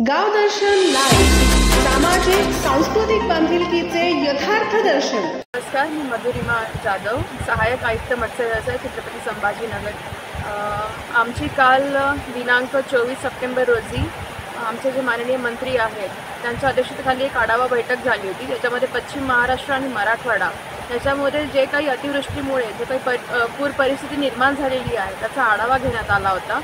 गावदर्शन live सामाजिक सांस्कृतिक बांधिलकीचे यथार्थ दर्शन। नमस्कार, मी मधुरिमा जाधव, सहाय्यक आयुक्त मत्स्य व्यवसाय छत्रपती संभाजीनगर। आमची काल दिनांक 24 सप्टेंबर रोजी आमचे जे माननीय मंत्री आहेत त्यांच्या अध्यक्षतेखाली एक आढावा बैठक झाली होती। त्याच्यामध्ये पश्चिम महाराष्ट्र आणि मराठवाडा याच्यामध्ये जे काही अतिवृष्टीमुळे जे काही पूर परिस्थिती निर्माण झालेली आहे त्याचा आढावा घेण्यात आला होता।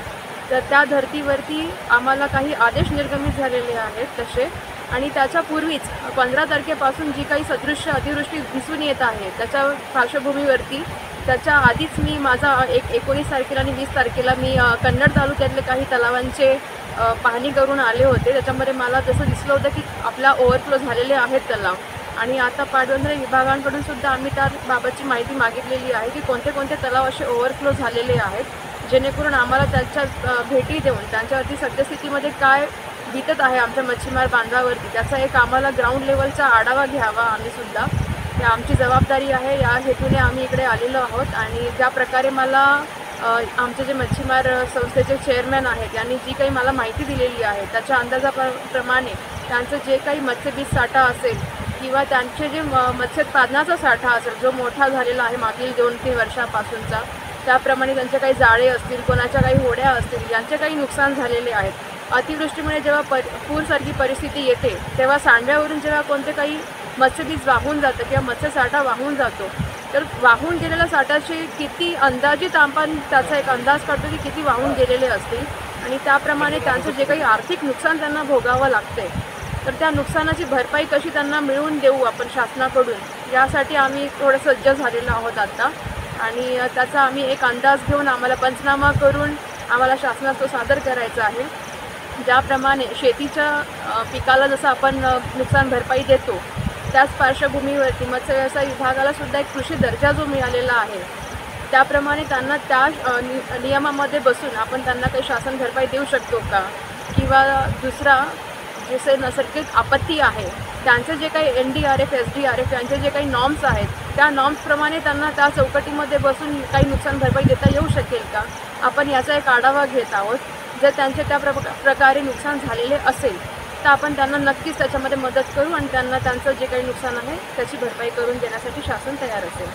तर त्या धर्तीवरती आम्हाला काही आदेश निर्गमित झालेले आहेत तसे, आणि त्याच्या पूर्वीच 15 तारखेपासून जी काही सदृश्य अतिवृष्टी दिसून येत आहे त्याच्या पार्श्वभूमीवरती त्याच्या आधीच मी माझा 19 तारखेला आणि 20 तारखेला मी कन्नड तालुक्यातले काही तलावांचे पाहणी करून आले होते। त्याच्यामध्ये मला जसं दिसलं होतं की आपला ओव्हरफ्लो झालेले आहेत तलाव, आणि आता पाटबंधारे विभागांकडून सुद्धा आम्ही त्याबाबतची माहिती मागितलेली आहे की कोणते कोणते तलाव असे ओव्हरफ्लो झालेले आहेत, जेणेकरून आम्हाला त्यांच्या भेटी देऊन त्यांच्यावरती सद्यस्थितीमध्ये काय बीतत आहे आमच्या मच्छीमार बांधवावरती त्याचा एक आम्हाला ग्राउंड लेवलचा आढावा घ्यावा आम्ही सुद्धा। ही आमची जबाबदारी आहे, या हेतूने आम्ही इकडे आलेलो आहोत। आणि ज्या प्रकारे मला आमचे जे मच्छीमार संस्थेचे चेअरमॅन आहेत यांनी जी काही मला माहिती दिलेली आहे त्याच्या अंदाजाप्रमाणे त्यांचं जे काही मत्स्यबीज साठा असेल किंवा त्यांचे जे मत्स्योत्पादनाचा साठा असेल जो मोठा झालेला आहे मागील 2-3 वर्षापासूनचा, त्याप्रमाणे त्यांचे काही जाळे असतील, कोणाच्या काही होड्या असतील, यांचे काही नुकसान झालेले आहेत। अतिवृष्टीमुळे जेव्हा पूरसारखी परिस्थिती येते तेव्हा सांडव्यावरून जेव्हा कोणते काही मत्स्यबीज वाहून जातं किंवा मत्स्यसाठा वाहून जातो, तर वाहून गेलेल्या साठाची किती अंदाजित आपण त्याचा एक अंदाज काढतो की किती वाहून गेलेले असतील, आणि त्याप्रमाणे त्यांचं जे काही आर्थिक नुकसान त्यांना भोगावं लागते तर त्या नुकसानाची भरपाई कशी त्यांना मिळवून देऊ आपण शासनाकडून, यासाठी आम्ही थोडं सज्ज झालेलो आहोत आता। आणि त्याचा आम्ही एक अंदाज घेऊन आम्हाला पंचनामा करून आम्हाला शासनास तो सादर करायचा आहे। ज्याप्रमाणे शेतीच्या पिकाला जसं आपण नुकसान भरपाई देतो त्याच पार्श्वभूमीवरती मत्स्य व्यवसाय विभागाला सुद्धा एक कृषी दर्जा जो मिळालेला आहे त्याप्रमाणे त्यांना त्या नियमामध्ये बसून आपण त्यांना काही शासन भरपाई देऊ शकतो का, किंवा दुसरा जसे नैसर्गिक आपत्ती आहे त्यांचे जे काही NDRF SDRF यांचे जे काही नॉर्म्स आहेत त्या नॉर्म्सप्रमाणे त्यांना त्या चौकटीमध्ये बसून काही नुकसान भरपाई देता येऊ शकेल का, आपण याचा एक आढावा घेत आहोत। जर त्यांचे त्या प्रकारे नुकसान झालेले असेल तर आपण त्यांना नक्कीच त्याच्यामध्ये मदत करू आणि त्यांना त्यांचं जे काही नुकसान आहे त्याची भरपाई करून देण्यासाठी शासन तयार असेल।